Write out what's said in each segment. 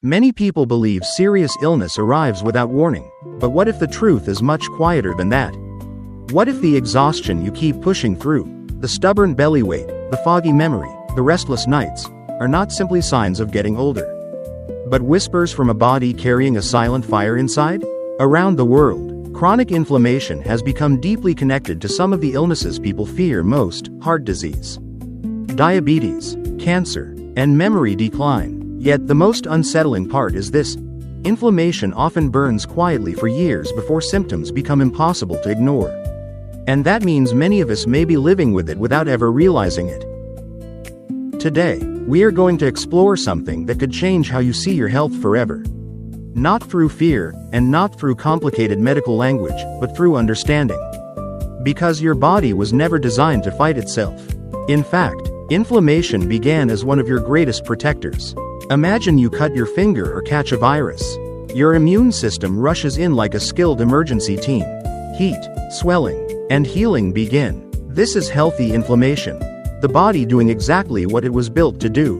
Many people believe serious illness arrives without warning, but what if the truth is much quieter than that? What if the exhaustion you keep pushing through, the stubborn belly weight, the foggy memory, the restless nights, are not simply signs of getting older, but whispers from a body carrying a silent fire inside? Around the world, chronic inflammation has become deeply connected to some of the illnesses people fear most: heart disease, diabetes, cancer, and memory decline. Yet the most unsettling part is this: inflammation often burns quietly for years before symptoms become impossible to ignore. And that means many of us may be living with it without ever realizing it. Today, we are going to explore something that could change how you see your health forever. Not through fear, and not through complicated medical language, but through understanding. Because your body was never designed to fight itself. In fact, inflammation began as one of your greatest protectors. Imagine you cut your finger or catch a virus. Your immune system rushes in like a skilled emergency team. Heat, swelling, and healing begin. This is healthy inflammation, the body doing exactly what it was built to do.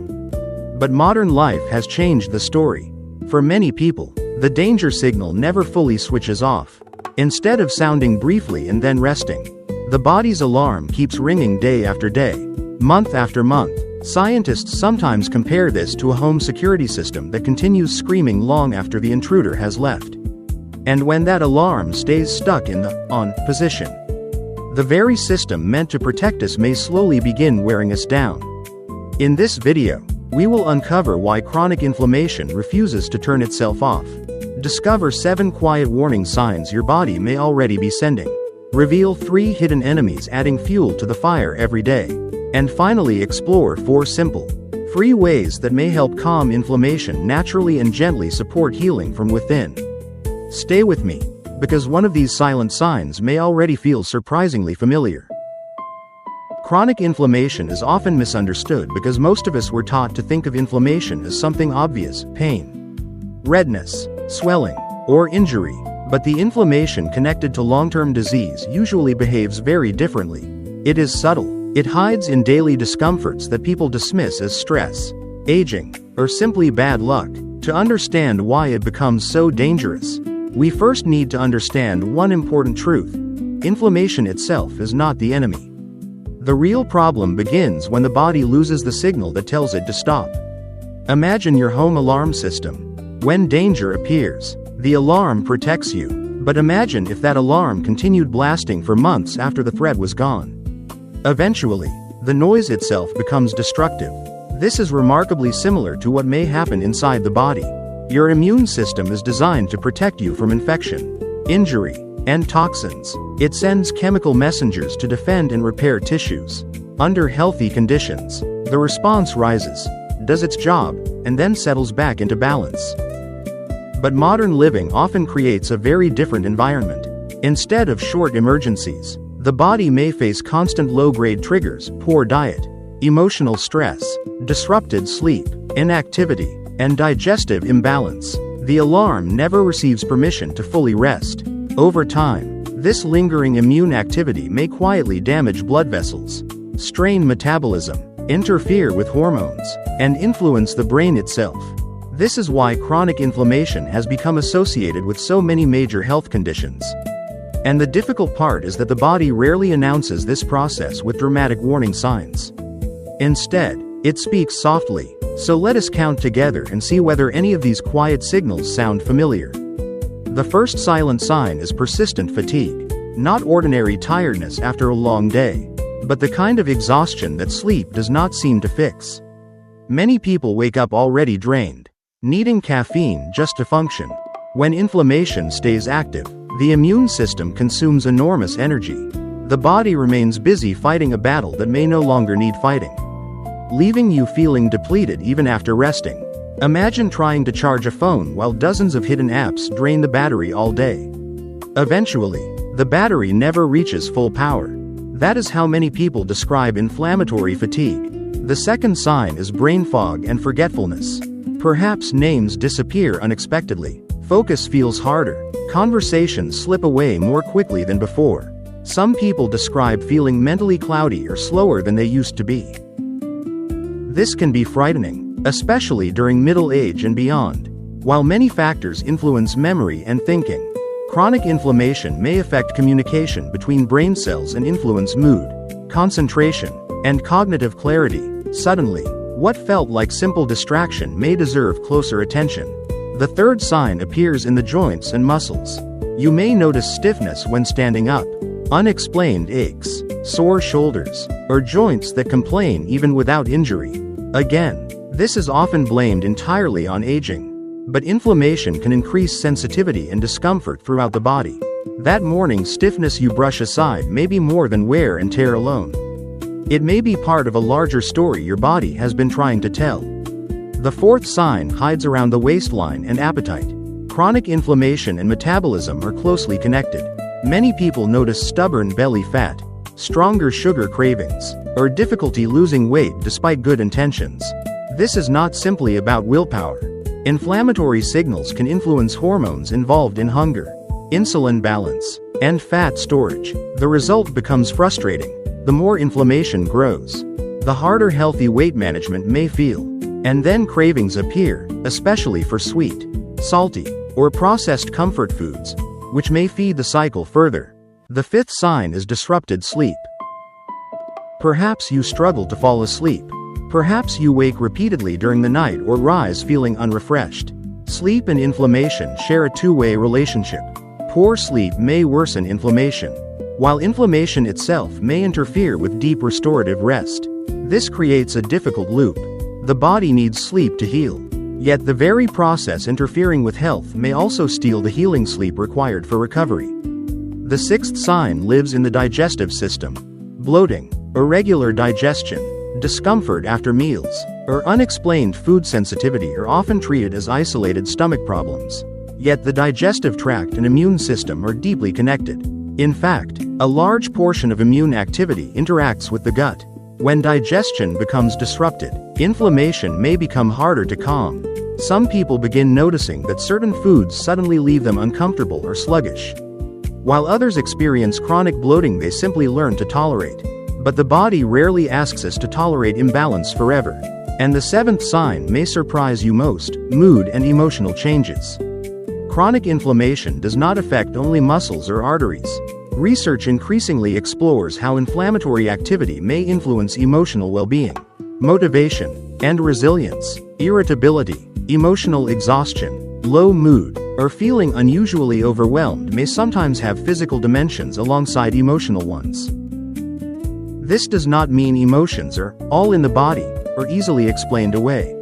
But modern life has changed the story. For many people, the danger signal never fully switches off. Instead of sounding briefly and then resting, the body's alarm keeps ringing day after day, month after month. Scientists sometimes compare this to a home security system that continues screaming long after the intruder has left. And when that alarm stays stuck in the on position, the very system meant to protect us may slowly begin wearing us down. In this video, we will uncover why chronic inflammation refuses to turn itself off. Discover 7 quiet warning signs your body may already be sending. Reveal 3 hidden enemies adding fuel to the fire every day. And finally explore 4 simple, free ways that may help calm inflammation naturally and gently support healing from within. Stay with me, because one of these silent signs may already feel surprisingly familiar. Chronic inflammation is often misunderstood because most of us were taught to think of inflammation as something obvious: pain, redness, swelling, or injury. But the inflammation connected to long-term disease usually behaves very differently. It is subtle. It hides in daily discomforts that people dismiss as stress, aging, or simply bad luck. To understand why it becomes so dangerous, we first need to understand one important truth: inflammation itself is not the enemy. The real problem begins when the body loses the signal that tells it to stop. Imagine your home alarm system. When danger appears, the alarm protects you. But imagine if that alarm continued blasting for months after the threat was gone. Eventually, the noise itself becomes destructive. This is remarkably similar to what may happen inside the body. Your immune system is designed to protect you from infection, injury, and toxins. It sends chemical messengers to defend and repair tissues. Under healthy conditions, the response rises, does its job, and then settles back into balance. But modern living often creates a very different environment. Instead of short emergencies, the body may face constant low-grade triggers: poor diet, emotional stress, disrupted sleep, inactivity, and digestive imbalance. The alarm never receives permission to fully rest. Over time, this lingering immune activity may quietly damage blood vessels, strain metabolism, interfere with hormones, and influence the brain itself. This is why chronic inflammation has become associated with so many major health conditions. And the difficult part is that the body rarely announces this process with dramatic warning signs. Instead, it speaks softly. So let us count together and see whether any of these quiet signals sound familiar. The first silent sign is persistent fatigue. Not ordinary tiredness after a long day, but the kind of exhaustion that sleep does not seem to fix. Many people wake up already drained, needing caffeine just to function. When inflammation stays active, the immune system consumes enormous energy. The body remains busy fighting a battle that may no longer need fighting, leaving you feeling depleted even after resting. Imagine trying to charge a phone while dozens of hidden apps drain the battery all day. Eventually, the battery never reaches full power. That is how many people describe inflammatory fatigue. The second sign is brain fog and forgetfulness. Perhaps names disappear unexpectedly. Focus feels harder. Conversations slip away more quickly than before. Some people describe feeling mentally cloudy or slower than they used to be. This can be frightening. especially during middle age and beyond. While many factors influence memory and thinking, chronic inflammation may affect communication between brain cells and influence mood, concentration, and cognitive clarity. Suddenly, what felt like simple distraction may deserve closer attention. The third sign appears in the joints and muscles. You may notice stiffness when standing up, unexplained aches, sore shoulders, or joints that complain even without injury. Again, this is often blamed entirely on aging. But inflammation can increase sensitivity and discomfort throughout the body. That morning stiffness you brush aside may be more than wear and tear alone. It may be part of a larger story your body has been trying to tell. The fourth sign hides around the waistline and appetite. Chronic inflammation and metabolism are closely connected. Many people notice stubborn belly fat, stronger sugar cravings, or difficulty losing weight despite good intentions. This is not simply about willpower. Inflammatory signals can influence hormones involved in hunger, insulin balance, and fat storage. The result becomes frustrating. The more inflammation grows, the harder healthy weight management may feel. And then cravings appear, especially for sweet, salty, or processed comfort foods, which may feed the cycle further. The fifth sign is disrupted sleep. Perhaps you struggle to fall asleep. Perhaps you wake repeatedly during the night or rise feeling unrefreshed. Sleep and inflammation share a two-way relationship. Poor sleep may worsen inflammation, while inflammation itself may interfere with deep restorative rest. This creates a difficult loop. The body needs sleep to heal. Yet the very process interfering with health may also steal the healing sleep required for recovery. The sixth sign lives in the digestive system. Bloating, irregular digestion, discomfort after meals, or unexplained food sensitivity are often treated as isolated stomach problems. Yet the digestive tract and immune system are deeply connected. In fact, a large portion of immune activity interacts with the gut. When digestion becomes disrupted, inflammation may become harder to calm. Some people begin noticing that certain foods suddenly leave them uncomfortable or sluggish, while others experience chronic bloating they simply learn to tolerate. But the body rarely asks us to tolerate imbalance forever. And the seventh sign may surprise you most: mood and emotional changes. Chronic inflammation does not affect only muscles or arteries. Research increasingly explores how inflammatory activity may influence emotional well-being, motivation, and resilience. Irritability, emotional exhaustion, low mood, or feeling unusually overwhelmed may sometimes have physical dimensions alongside emotional ones. This does not mean emotions are all in the body or easily explained away.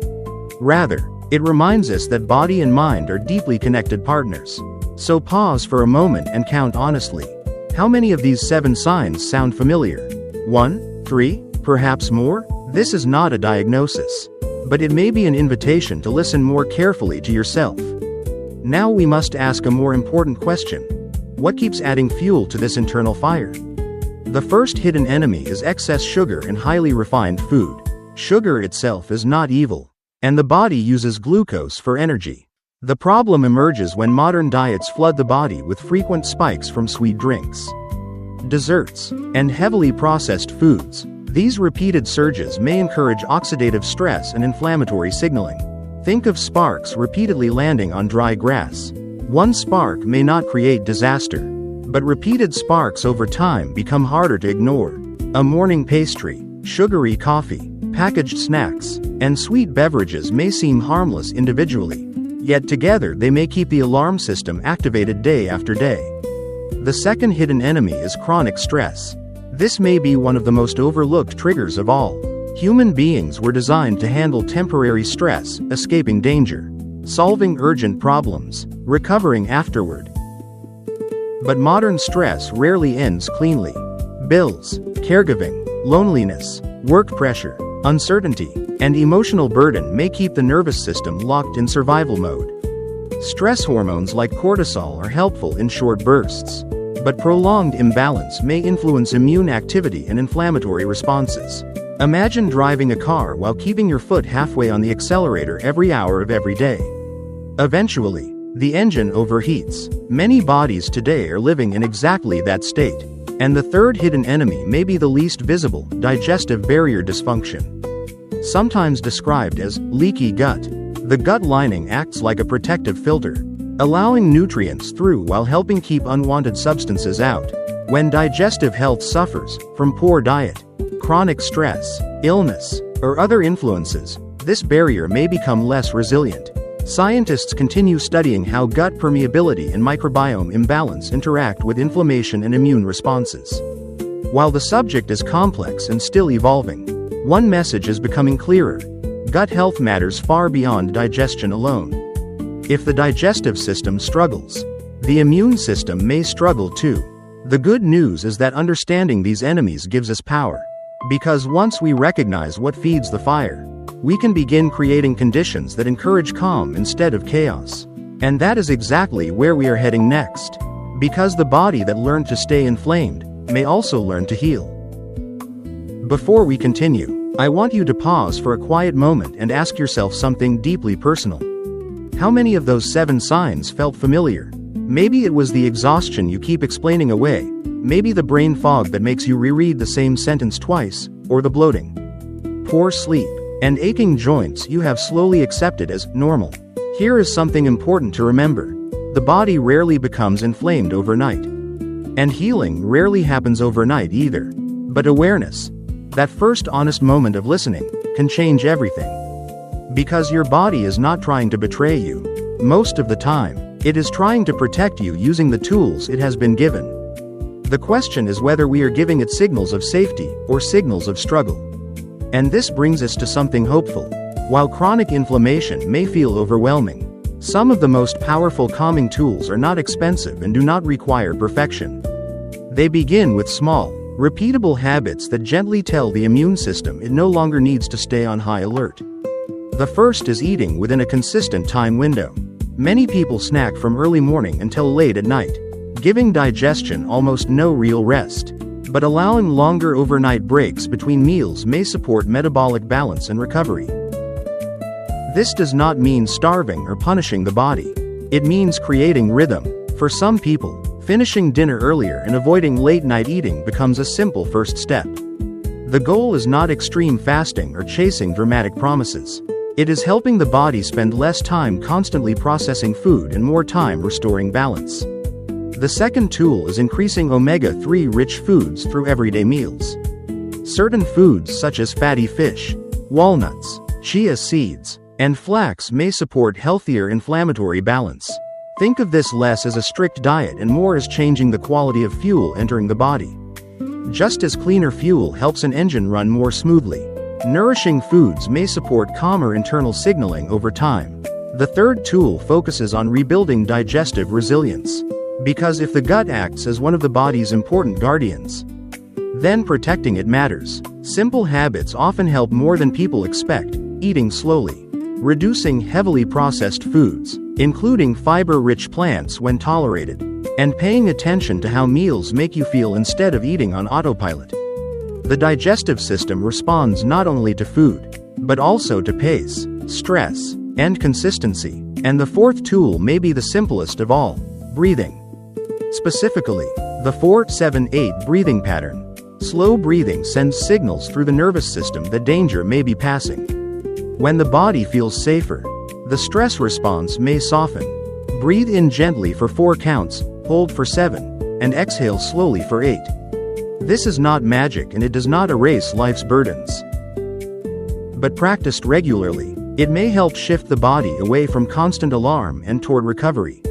Rather, it reminds us that body and mind are deeply connected partners. So pause for a moment and count honestly. How many of these 7 signs sound familiar? 1, 3, perhaps more? This is not a diagnosis, but it may be an invitation to listen more carefully to yourself. Now we must ask a more important question. What keeps adding fuel to this internal fire? The first hidden enemy is excess sugar in highly refined food. Sugar itself is not evil, and the body uses glucose for energy. The problem emerges when modern diets flood the body with frequent spikes from sweet drinks, desserts, and heavily processed foods. These repeated surges may encourage oxidative stress and inflammatory signaling. Think of sparks repeatedly landing on dry grass. One spark may not create disaster, but repeated sparks over time become harder to ignore. A morning pastry, sugary coffee, packaged snacks, and sweet beverages may seem harmless individually. Yet together they may keep the alarm system activated day after day. The second hidden enemy is chronic stress. This may be one of the most overlooked triggers of all. Human beings were designed to handle temporary stress, escaping danger, solving urgent problems, recovering afterward. But modern stress rarely ends cleanly. Bills, caregiving, loneliness, work pressure, uncertainty, and emotional burden may keep the nervous system locked in survival mode. Stress hormones like cortisol are helpful in short bursts, but prolonged imbalance may influence immune activity and inflammatory responses. Imagine driving a car while keeping your foot halfway on the accelerator every hour of every day. Eventually, the engine overheats. Many bodies today are living in exactly that state. And the third hidden enemy may be the least visible: digestive barrier dysfunction. sometimes described as leaky gut. The gut lining acts like a protective filter, allowing nutrients through while helping keep unwanted substances out. When digestive health suffers from poor diet, chronic stress, illness, or other influences, this barrier may become less resilient. Scientists continue studying how gut permeability and microbiome imbalance interact with inflammation and immune responses. While the subject is complex and still evolving, one message is becoming clearer: gut health matters far beyond digestion alone. If the digestive system struggles, the immune system may struggle too. The good news is that understanding these enemies gives us power. Because once we recognize what feeds the fire, we can begin creating conditions that encourage calm instead of chaos. And that is exactly where we are heading next. Because the body that learned to stay inflamed may also learn to heal. Before we continue, I want you to pause for a quiet moment and ask yourself something deeply personal. How many of those 7 signs felt familiar? Maybe it was the exhaustion you keep explaining away, maybe the brain fog that makes you reread the same sentence twice, or the bloating, poor sleep, and aching joints you have slowly accepted as normal. Here is something important to remember. The body rarely becomes inflamed overnight. And healing rarely happens overnight either. But awareness, that first honest moment of listening, can change everything. Because your body is not trying to betray you. Most of the time, it is trying to protect you using the tools it has been given. The question is whether we are giving it signals of safety or signals of struggle. And this brings us to something hopeful. While chronic inflammation may feel overwhelming, some of the most powerful calming tools are not expensive and do not require perfection. They begin with small, repeatable habits that gently tell the immune system it no longer needs to stay on high alert. The first is eating within a consistent time window. Many people snack from early morning until late at night, giving digestion almost no real rest. But allowing longer overnight breaks between meals may support metabolic balance and recovery. This does not mean starving or punishing the body. It means creating rhythm. For some people, finishing dinner earlier and avoiding late-night eating becomes a simple first step. The goal is not extreme fasting or chasing dramatic promises. It is helping the body spend less time constantly processing food and more time restoring balance. The second tool is increasing omega-3 rich foods through everyday meals. Certain foods such as fatty fish, walnuts, chia seeds, and flax may support healthier inflammatory balance. Think of this less as a strict diet and more as changing the quality of fuel entering the body. Just as cleaner fuel helps an engine run more smoothly, nourishing foods may support calmer internal signaling over time. The third tool focuses on rebuilding digestive resilience. Because if the gut acts as one of the body's important guardians, then protecting it matters. Simple habits often help more than people expect: eating slowly, reducing heavily processed foods, including fiber-rich plants when tolerated, and paying attention to how meals make you feel instead of eating on autopilot. The digestive system responds not only to food, but also to pace, stress, and consistency. And the fourth tool may be the simplest of all: breathing. Specifically, the 4-7-8 breathing pattern. Slow breathing sends signals through the nervous system that danger may be passing. When the body feels safer, the stress response may soften. Breathe in gently for 4 counts, hold for 7, and exhale slowly for 8. This is not magic and it does not erase life's burdens. But practiced regularly, it may help shift the body away from constant alarm and toward recovery.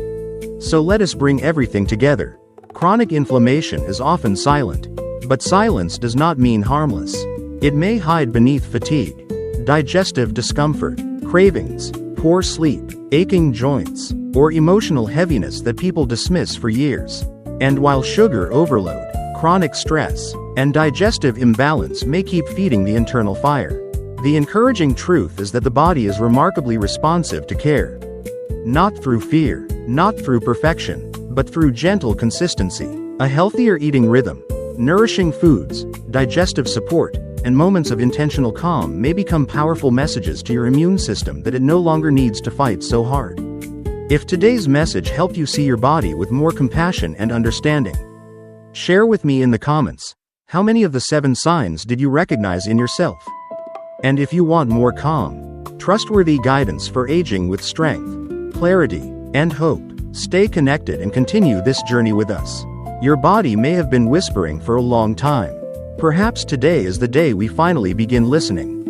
So let us bring everything together. Chronic inflammation is often silent. But silence does not mean harmless. It may hide beneath fatigue, digestive discomfort, cravings, poor sleep, aching joints, or emotional heaviness that people dismiss for years. And while sugar overload, chronic stress, and digestive imbalance may keep feeding the internal fire, the encouraging truth is that the body is remarkably responsive to care. Not through fear, not through perfection, but through gentle consistency. A healthier eating rhythm, nourishing foods, digestive support, and moments of intentional calm may become powerful messages to your immune system that it no longer needs to fight so hard. If today's message helped you see your body with more compassion and understanding, share with me in the comments. How many of the 7 signs did you recognize in yourself? And if you want more calm, trustworthy guidance for aging with strength, clarity, and hope, stay connected and continue this journey with us. Your body may have been whispering for a long time. Perhaps today is the day we finally begin listening.